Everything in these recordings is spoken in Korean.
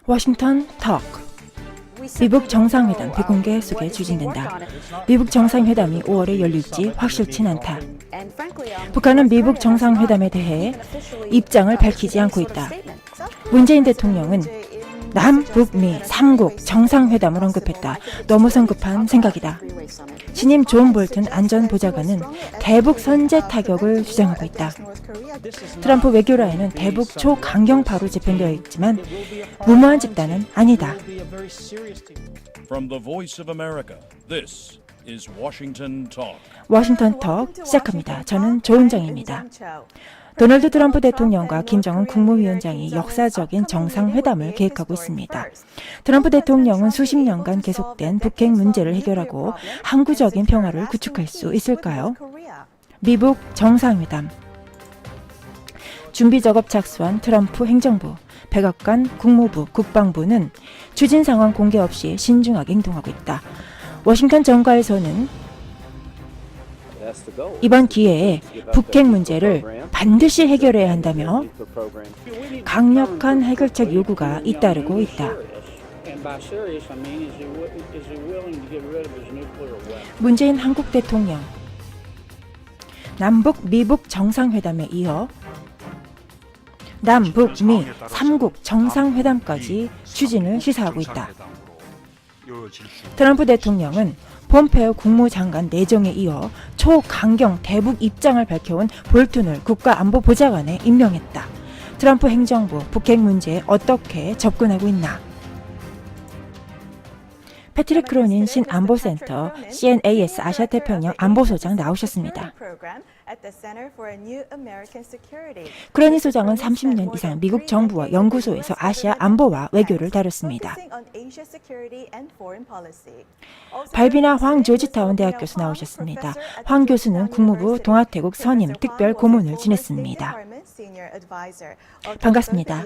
워싱턴 토크. 미북 정상회담 비공개 속에 추진된다. 미북 정상회담이 5월에 열릴지 확실치 않다. 북한은 미북 정상회담에 대해 입장을 밝히지 않고 있다. 문재인 대통령은 남북미 3국 정상회담을 언급했다. 너무 성급한 생각이다. 신임 존 볼튼 안전보좌관은 대북 선제 타격을 주장하고 있다. 트럼프 외교라인은 대북 초강경파로 재편되어 있지만 무모한 집단은 아니다. From the Voice of America, this is Washington Talk. 워싱턴 톡 시작합니다. 저는 조은정입니다. 도널드 트럼프 대통령과 김정은 국무위원장이 역사적인 정상회담을 계획하고 있습니다. 트럼프 대통령은 수십 년간 계속된 북핵 문제를 해결하고 항구적인 평화를 구축할 수 있을까요? 미북 정상회담. 준비 작업 착수한 트럼프 행정부, 백악관, 국무부, 국방부는 추진 상황 공개 없이 신중하게 행동하고 있다. 워싱턴 정가에서는 이번 기회에 북핵 문제를 반드시 해결해야 한다며 강력한 해결책 요구가 잇따르고 있다. 문재인 한국 대통령, 남북 미북 정상회담에 이어 남북미 3국 정상회담까지 추진을 시사하고 있다. 트럼프 대통령은 폼페오 국무장관 내정에 이어 초강경 대북 입장을 밝혀온 볼튼을 국가안보보좌관에 임명했다. 트럼프 행정부 북핵 문제에 어떻게 접근하고 있나? 패트릭 크로닌 신안보센터 CNAS 아시아태평양 안보소장 나오셨습니다. 크로닌 소장은 30년 이상 미국 정부와 연구소에서 아시아 안보와 외교를 다뤘습니다. 발비나 황 조지타운 대학 교수 나오셨습니다. 황 교수는 국무부 동아태국 선임 특별 고문을 지냈습니다. 반갑습니다.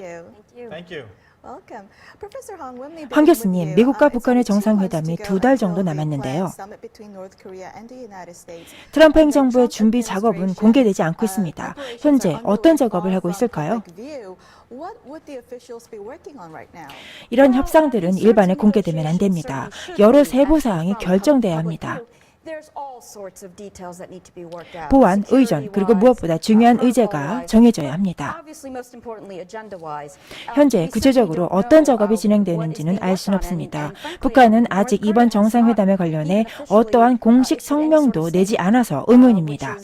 황 교수님, 미국과 북한의 정상회담이 2달 정도 남았는데요. 트럼프 행정부의 준비 작업은 공개되지 않고 있습니다. 현재 어떤 작업을 하고 있을까요? 이런 협상들은 일반에 공개되면 안 됩니다. 여러 세부 사항이 결정돼야 합니다. 보안, 의전, 그리고 무엇보다 중요한 의제가 정해져야 합니다. 현재 구체적으로 어떤 작업이 진행되는지는 알 수는 없습니다. 북한은 아직 이번 정상회담에 관련해 어떠한 공식 성명도 내지 않아서 의문입니다.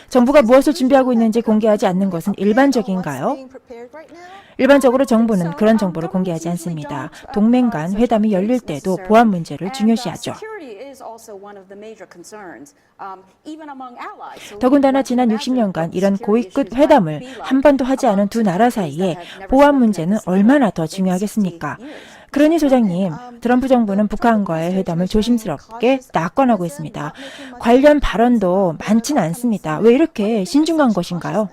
정부가 무엇을 준비하고 있는지 공개하지 않는 것은 일반적인가요? 일반적으로 정부는 그런 정보를 공개하지 않습니다. 동맹 간 회담이 열릴 때도 보안 문제를 중요시하죠. 더군다나 지난 60년간 이런 고위급 회담을 한 번도 하지 않은 두 나라 사이에 보안 문제는 얼마나 더 중요하겠습니까? 그러니 소장님, 트럼프 정부는 북한과의 회담을 조심스럽게 낙관하고 있습니다. 관련 발언도 많지는 않습니다. 왜 이렇게 신중한 것인가요?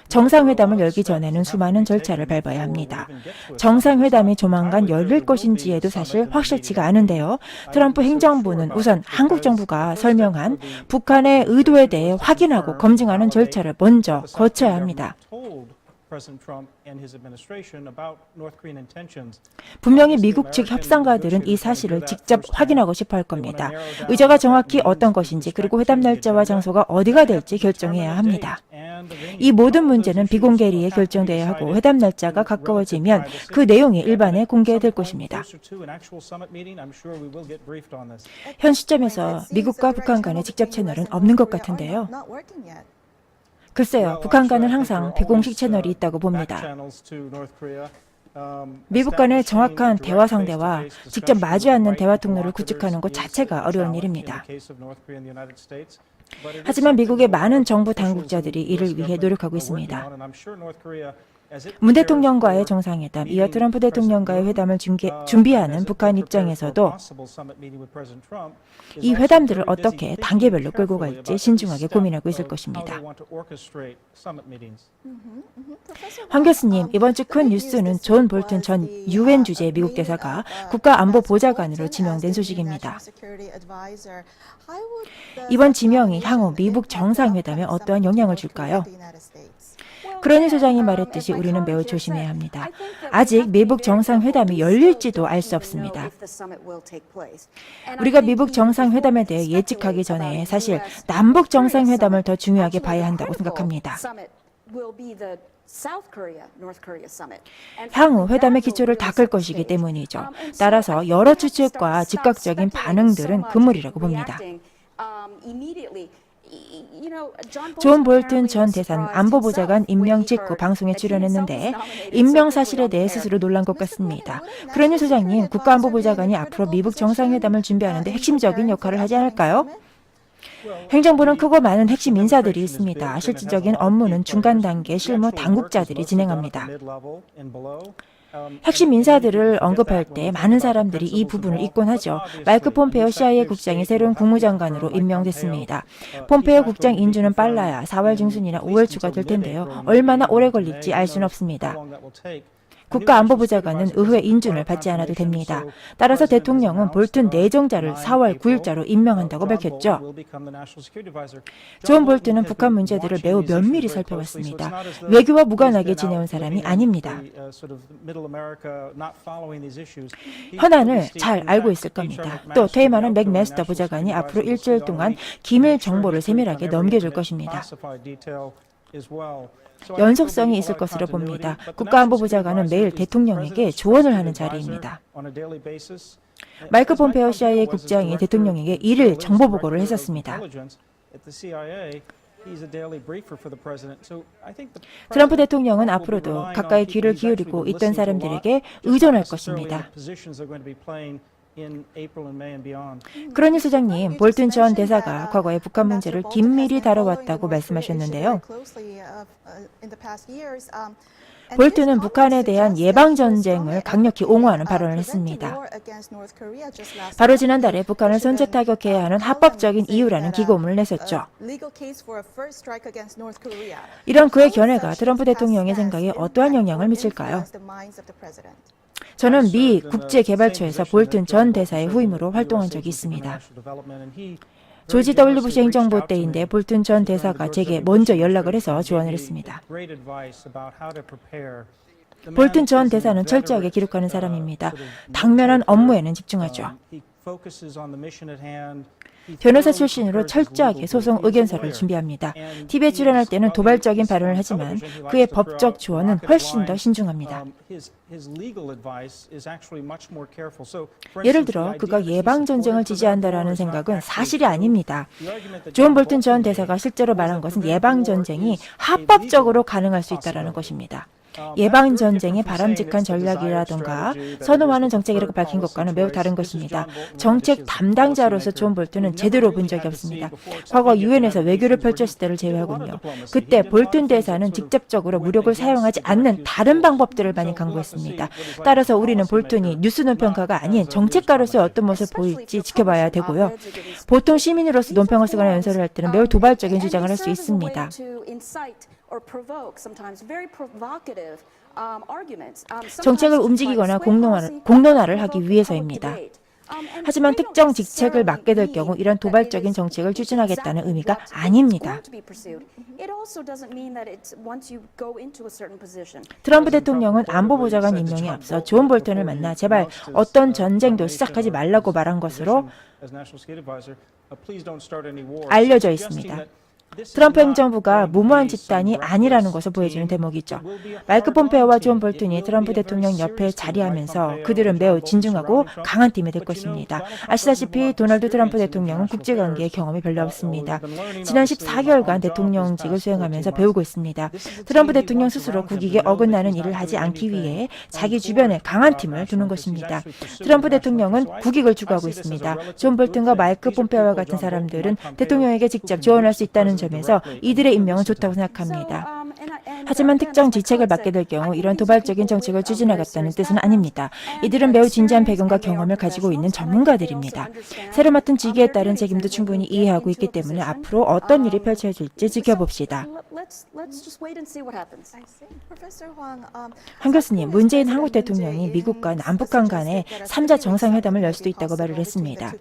정상회담을 열기 전에는 수많은 절차를 밟아야 합니다. 정상회담이 조만간 열릴 것인지에도 사실 확실치가 않은데요. 트럼프 행정부는 우선 한국 정부가 설명한 북한의 의도에 대해 확인하고 검증하는 절차를 먼저 거쳐야 합니다. 분명히 미국 측 협상가들은 이 사실을 직접 확인하고 싶어 할 겁니다. 의제가 정확히 어떤 것인지 그리고 회담 날짜와 장소가 어디가 될지 결정해야 합니다. 이 모든 문제는 비공개리에 결정돼야 하고 회담 날짜가 가까워지면 그 내용이 일반에 공개될 것입니다. 현 시점에서 미국과 북한 간의 직접 채널은 없는 것 같은데요. 글쎄요, 북한과는 항상 비공식 채널이 있다고 봅니다. 미국 간의 정확한 대화 상대와 직접 마주 앉는 대화 통로를 구축하는 것 자체가 어려운 일입니다. 하지만 미국의 많은 정부 당국자들이 이를 위해 노력하고 있습니다. 문 대통령과의 정상회담, 이어 트럼프 대통령과의 회담을 준비하는 북한 입장에서도 이 회담들을 어떻게 단계별로 끌고 갈지 신중하게 고민하고 있을 것입니다. 황 교수님, 이번 주 큰 뉴스는 존 볼튼 전 UN 주재 미국 대사가 국가안보보좌관으로 지명된 소식입니다. 이번 지명이 향후 미북 정상회담에 어떠한 영향을 줄까요? 그러니 소장이 말했듯이 우리는 매우 조심해야 합니다. 아직 미북 정상회담이 열릴지도 알 수 없습니다. 우리가 미북 정상회담에 대해 예측하기 전에 사실 남북 정상회담을 더 중요하게 봐야 한다고 생각합니다. 향후 회담의 기초를 닦을 것이기 때문이죠. 따라서 여러 추측과 즉각적인 반응들은 금물이라고 봅니다. 존 볼튼 전 대사는 안보보좌관 임명 직후 방송에 출연했는데 임명 사실에 대해 스스로 놀란 것 같습니다. 그러니 소장님, 국가안보보좌관이 앞으로 미북 정상회담을 준비하는데 핵심적인 역할을 하지 않을까요? 행정부는 크고 많은 핵심 인사들이 있습니다. 실질적인 업무는 중간 단계 실무 당국자들이 진행합니다. 핵심 인사들을 언급할 때 많은 사람들이 이 부분을 잊곤 하죠. 마이크 폼페오 CIA 국장이 새로운 국무장관으로 임명됐습니다. 폼페오 국장 인준은 빨라야 4월 중순이나 5월 초가 될 텐데요. 얼마나 오래 걸릴지 알 수는 없습니다. 국가안보보좌관은 의회 인준을 받지 않아도 됩니다. 따라서 대통령은 볼튼 내정자를 4월 9일자로 임명한다고 밝혔죠. 존 볼튼은 북한 문제들을 매우 면밀히 살펴봤습니다. 외교와 무관하게 지내온 사람이 아닙니다. 현안을 잘 알고 있을 겁니다. 또 퇴임하는 맥메스터 보좌관이 앞으로 일주일 동안 기밀 정보를 세밀하게 넘겨줄 것입니다. 연속성이 있을 것으로 봅니다. 국가안보보좌관은 매일 대통령에게 조언을 하는 자리입니다. 마이크 폼페오 CIA 국장이 대통령에게 1일 정보 보고를 했었습니다. 트럼프 대통령은 앞으로도 가까이 귀를 기울이고 있던 사람들에게 의존할 것입니다. 그러니 소장님, 볼튼 전 대사가 과거에 북한 문제를 긴밀히 다뤄왔다고 말씀하셨는데요. 볼튼은 북한에 대한 예방전쟁을 강력히 옹호하는 발언을 했습니다. 바로 지난달에 북한을 선제 타격해야 하는 합법적인 이유라는 기고문을 냈었죠. 이런 그의 견해가 트럼프 대통령의 생각에 어떠한 영향을 미칠까요? 저는 미 국제개발처에서 볼튼 전 대사의 후임으로 활동한 적이 있습니다. 조지 W. 부시 행정부 때인데 볼튼 전 대사가 제게 먼저 연락을 해서 조언을 했습니다. 볼튼 전 대사는 철저하게 기록하는 사람입니다. 당면한 업무에는 집중하죠. 변호사 출신으로 철저하게 소송 의견서를 준비합니다. TV에 출연할 때는 도발적인 발언을 하지만 그의 법적 조언은 훨씬 더 신중합니다. 예를 들어 그가 예방전쟁을 지지한다라는 생각은 사실이 아닙니다. 존 볼튼 전 대사가 실제로 말한 것은 예방전쟁이 합법적으로 가능할 수 있다는 것입니다. 예방전쟁의 바람직한 전략이라던가 선호하는 정책이라고 밝힌 것과는 매우 다른 것입니다. 정책 담당자로서 존 볼튼은 제대로 본 적이 없습니다. 과거 유엔에서 외교를 펼쳤을 때를 제외하군요. 그때 볼튼 대사는 직접적으로 무력을 사용하지 않는 다른 방법들을 많이 강구했습니다. 따라서 우리는 볼튼이 뉴스 논평가가 아닌 정책가로서의 어떤 모습을 보일지 지켜봐야 되고요. 보통 시민으로서 논평을 쓰거나 연설을 할 때는 매우 도발적인 주장을 할 수 있습니다. 정책을 움직이거나 공론화를 하기 위해서입니다. 하지만 특정 직책을 맡게 될 경우 이런 도발적인 정책을 추진하겠다는 의미가 아닙니다. 트럼프 대통령은 안보보좌관 임명에 앞서 존 볼턴을 만나 제발 어떤 전쟁도 시작하지 말라고 말한 것으로 알려져 있습니다. 트럼프 행정부가 무모한 집단이 아니라는 것을 보여주는 대목이죠. 마이크 폼페오와 존 볼튼이 트럼프 대통령 옆에 자리하면서 그들은 매우 진중하고 강한 팀이 될 것입니다. 아시다시피 도널드 트럼프 대통령은 국제관계의 경험이 별로 없습니다. 지난 14개월간 대통령직을 수행하면서 배우고 있습니다. 트럼프 대통령 스스로 국익에 어긋나는 일을 하지 않기 위해 자기 주변에 강한 팀을 두는 것입니다. 트럼프 대통령은 국익을 추구하고 있습니다. 존 볼튼과 마이크 폼페오와 같은 사람들은 대통령에게 직접 조언할 수 있다는 점에서 이들의 임명은 좋다고 생각합니다. 하지만 특정 직책을 맡게 될 경우 이런 도발적인 정책을 추진하겠다는 뜻은 아닙니다. 이들은 매우 진지한 배경과 경험을 가지고 있는 전문가들입니다. 새로 맡은 직위에 따른 책임도 충분히 이해하고 있기 때문에 앞으로 어떤 일이 펼쳐질지 지켜봅시다. 한 교수님, 문재인 한국 대통령이 미국과 남북한 간에 3자 정상회담을 열 수도 있다고 말을 했습니다.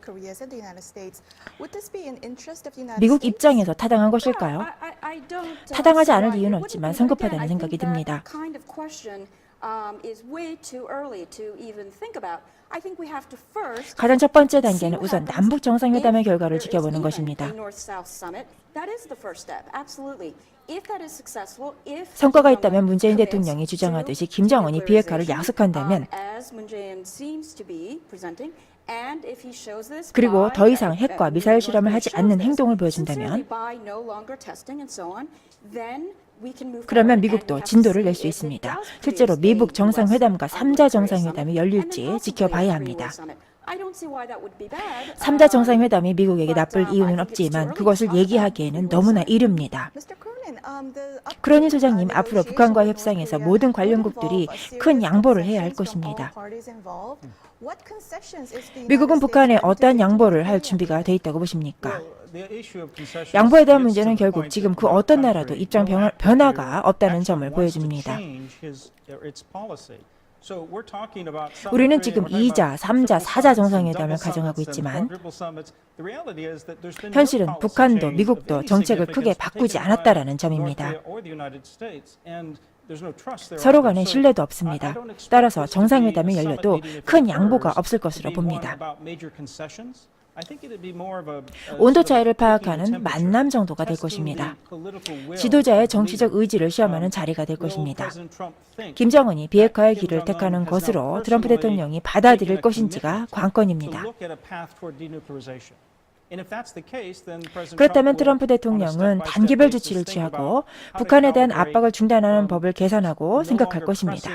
미국 입장에서 타당한 것일까요? 타당하지 않을 이유는 없지만 성급하다는 생각이 듭니다. 가장 첫 번째 단계는 우선 남북 정상회담의 결과를 지켜보는 것입니다. 성과가 있다면 문재인 대통령이 주장하듯이 김정은이 비핵화를 약속한다면, 그리고 더 이상 핵과 미사일 실험을 하지 않는 행동을 보여준다면, 그러면 미국도 진도를 낼 수 있습니다. 실제로 미북 정상회담과 3자 정상회담이 열릴지 지켜봐야 합니다. 3자 정상회담이 미국에게 나쁠 이유는 없지만 그것을 얘기하기에는 너무나 이릅니다. 크로니 소장님, 앞으로 북한과의 협상에서 모든 관련국들이 큰 양보를 해야 할 것입니다. 미국은 북한에 어떠한 양보를 할 준비가 돼 있다고 보십니까? 양보에 대한 문제는 결국 지금 그 어떤 나라도 입장 변화가 없다는 점을 보여줍니다. 우리는 지금 2자, 3자, 4자 정상회담을 가정하고 있지만 현실은 북한도 미국도 정책을 크게 바꾸지 않았다라는 점입니다. 서로 간에 신뢰도 없습니다. 따라서 정상회담이 열려도 큰 양보가 없을 것으로 봅니다. 온도 차이를 파악하는 만남 정도가 될 것입니다. 지도자의 정치적 의지를 시험하는 자리가 될 것입니다. 김정은이 비핵화의 길을 택하는 것으로 트럼프 대통령이 받아들일 것인지가 관건입니다. 그렇다면 트럼프 대통령은 단계별 조치를 취하고 북한에 대한 압박을 중단하는 법을 개선하고 생각할 것입니다.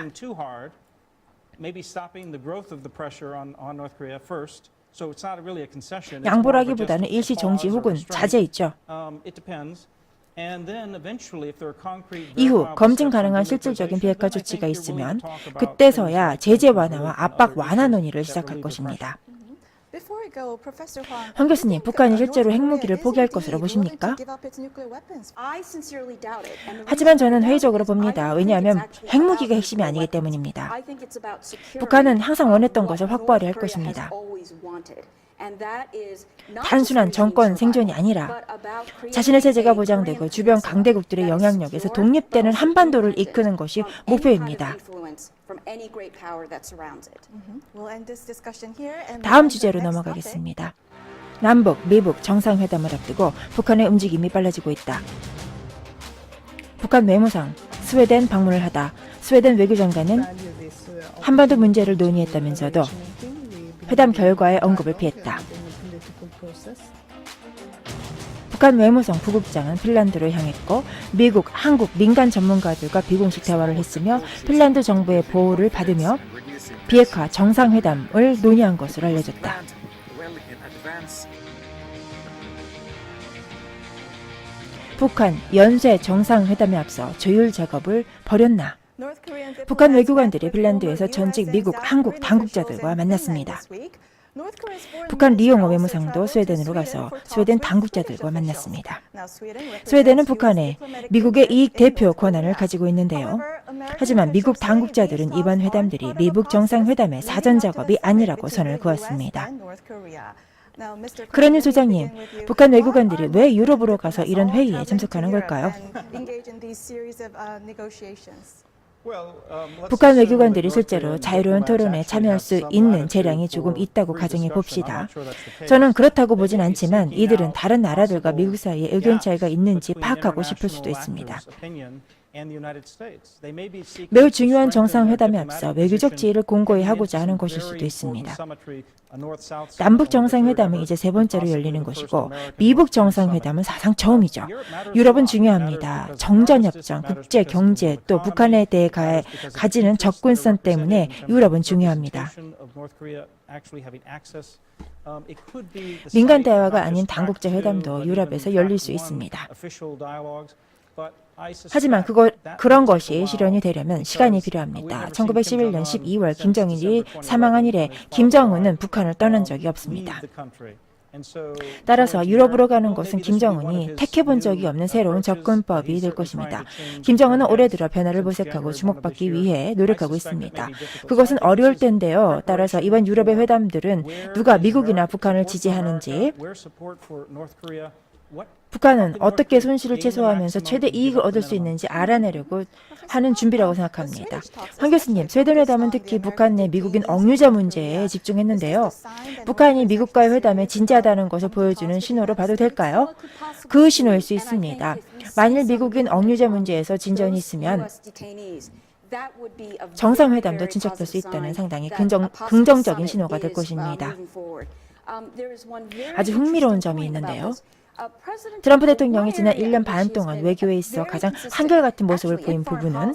양보라기보다는 일시 정지 혹은 자제이죠. 이후 검증 가능한 실질적인 비핵화 조치가 있으면 그때서야 제재 완화와 압박 완화 논의를 시작할 것입니다. 황 교수님, 북한이 실제로 핵무기를 포기할 것으로 보십니까? 하지만 저는 회의적으로 봅니다. 왜냐하면 핵무기가 핵심이 아니기 때문입니다. 북한은 항상 원했던 것을 확보하려 할 것입니다. 단순한 정권 생존이 아니라 자신의 체제가 보장되고 주변 강대국들의 영향력에서 독립되는 한반도를 이끄는 것이 목표입니다. 다음 주제로 넘어가겠습니다. 남북, 미북 정상회담을 앞두고 북한의 움직임이 빨라지고 있다. 북한 외무상 스웨덴 방문을 하다 스웨덴 외교장관은 한반도 문제를 논의했다면서도 회담 결과의 언급을 피했다. 북한 외무성 부국장은 핀란드로 향했고 미국, 한국 민간 전문가들과 비공식 대화를 했으며 핀란드 정부의 보호를 받으며 비핵화 정상회담을 논의한 것으로 알려졌다. 북한 연쇄 정상회담에 앞서 조율 작업을 벌였나? 북한 외교관들이 핀란드에서 전직 미국, 한국 당국자들과 만났습니다. 북한 리용호 외무상도 스웨덴으로 가서 스웨덴 당국자들과 만났습니다. 스웨덴은 북한에 미국의 이익 대표 권한을 가지고 있는데요. 하지만 미국 당국자들은 이번 회담들이 미북 정상회담의 사전 작업이 아니라고 선을 그었습니다. 크로니 소장님, 북한 외교관들이 왜 유럽으로 가서 이런 회의에 참석하는 걸까요? 북한 외교관들이 실제로 자유로운 토론에 참여할 수 있는 재량이 조금 있다고 가정해 봅시다. 저는 그렇다고 보진 않지만 이들은 다른 나라들과 미국 사이에 의견 차이가 있는지 파악하고 싶을 수도 있습니다. 매우 중요한 정상회담에 앞서 외교적 지혜를 공고히 하고자 하는 것일 수도 있습니다. 남북 정상회담은 이제 세 번째로 열리는 것이고 미북 정상회담은 사상 처음이죠. 유럽은 중요합니다. 정전협정, 국제 경제, 또 북한에 대해 가지는 접근성 때문에 유럽은 중요합니다. 민간 대화가 아닌 당국제 회담도 유럽에서 열릴 수 있습니다. 하지만 그런 것이 실현이 되려면 시간이 필요합니다. 1911년 12월 김정일이 사망한 이래 김정은은 북한을 떠난 적이 없습니다. 따라서 유럽으로 가는 것은 김정은이 택해본 적이 없는 새로운 접근법이 될 것입니다. 김정은은 올해 들어 변화를 모색하고 주목받기 위해 노력하고 있습니다. 그것은 어려울 텐데요. 따라서 이번 유럽의 회담들은 누가 미국이나 북한을 지지하는지 북한은 어떻게 손실을 최소화하면서 최대 이익을 얻을 수 있는지 알아내려고 하는 준비라고 생각합니다. 황 교수님, 스웨덴 회담은 특히 북한 내 미국인 억류자 문제에 집중했는데요. 북한이 미국과의 회담에 진지하다는 것을 보여주는 신호로 봐도 될까요? 그 신호일 수 있습니다. 만일 미국인 억류자 문제에서 진전이 있으면 정상회담도 진척될 수 있다는 상당히 긍정적인 신호가 될 것입니다. 아주 흥미로운 점이 있는데요. 트럼프 대통령이 지난 1년 반 동안 외교에 있어 가장 한결같은 모습을 보인 부분은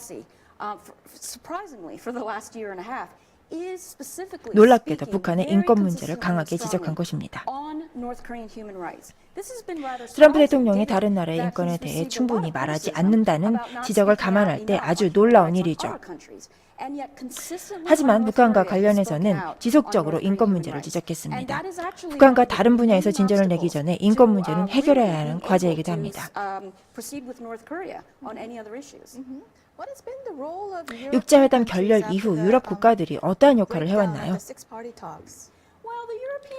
놀랍게도 북한의 인권 문제를 강하게 지적한 것입니다. 트럼프 대통령이 다른 나라의 인권에 대해 충분히 말하지 않는다는 지적을 감안할 때 아주 놀라운 일이죠. 하지만 북한과 관련해서는 지속적으로 인권 문제를 지적했습니다. 북한과 다른 분야에서 진전을 내기 전에 인권 문제는 해결해야 하는 과제이기도 합니다. 육자회담 결렬 이후 유럽 국가들이 어떠한 역할을 해왔나요?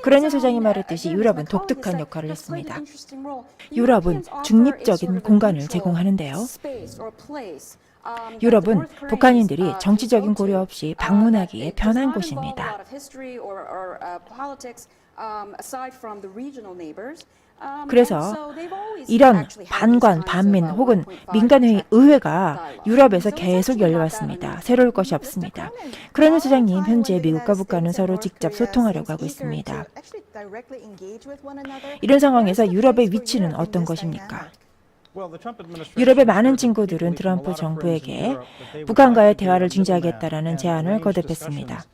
그레니 소장이 말했듯이 유럽은 독특한 역할을 했습니다. 유럽은 중립적인 공간을 제공하는데요. 유럽은 북한인들이 정치적인 고려 없이 방문하기에 편한 곳입니다. 그래서 이런 반관, 반민 혹은 민간회의 의회가 유럽에서 계속 열려왔습니다. 새로울 것이 없습니다. 그러니 소장님, 현재 미국과 북한은 서로 직접 소통하려고 하고 있습니다. 이런 상황에서 유럽의 위치는 어떤 것입니까? 유럽의 많은 친구들은 트럼프 정부에게 북한과의 대화를 중지하겠다라는 제안을 거듭했습니다.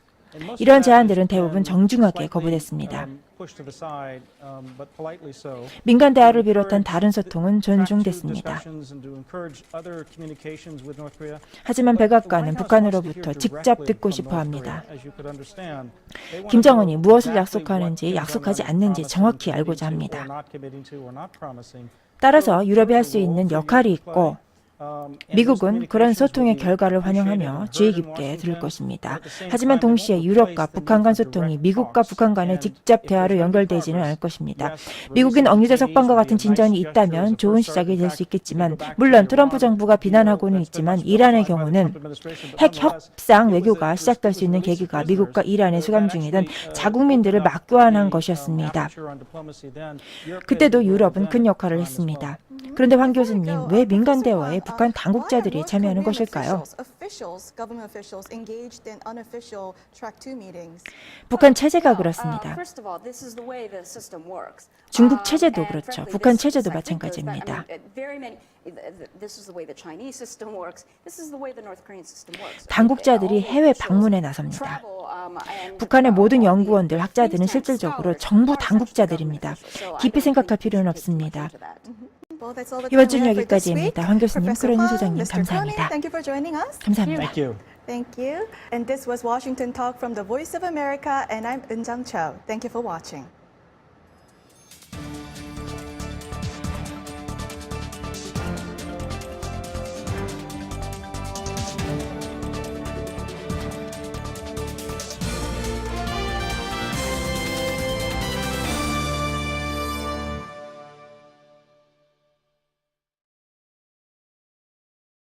이런 제안들은 대부분 정중하게 거부됐습니다. 민간 대화를 비롯한 다른 소통은 존중됐습니다. 하지만 백악관은 북한으로부터 직접 듣고 싶어 합니다. 김정은이 무엇을 약속하는지 약속하지 않는지 정확히 알고자 합니다. 따라서 유럽이 할 수 있는 역할이 있고 미국은 그런 소통의 결과를 환영하며 주의 깊게 들을 것입니다. 하지만 동시에 유럽과 북한 간 소통이 미국과 북한 간의 직접 대화로 연결되지는 않을 것입니다. 미국인 억류자 석방과 같은 진전이 있다면 좋은 시작이 될 수 있겠지만 물론 트럼프 정부가 비난하고는 있지만 이란의 경우는 핵 협상 외교가 시작될 수 있는 계기가 미국과 이란의 수감 중이던 자국민들을 막교환한 것이었습니다. 그때도 유럽은 큰 역할을 했습니다. 그런데 황 교수님, 왜 민간 대화에 북한 당국자들이 참여하는 것일까요? 북한 체제가 그렇습니다. 중국 체제도 그렇죠. 북한 체제도 마찬가지입니다. 당국자들이 해외 방문에 나섭니다. 북한의 모든 연구원들, 학자들은 실질적으로 정부 당국자들입니다. 깊이 생각할 필요는 없습니다. 이번 주는 여기까지입니다. 황 교수님, 그러니 소장님, 감사합니다. 감사합니다. Thank you. And this was Washington Talk from the Voice of America, and I'm Eun Jang Cho. Thank you for watching.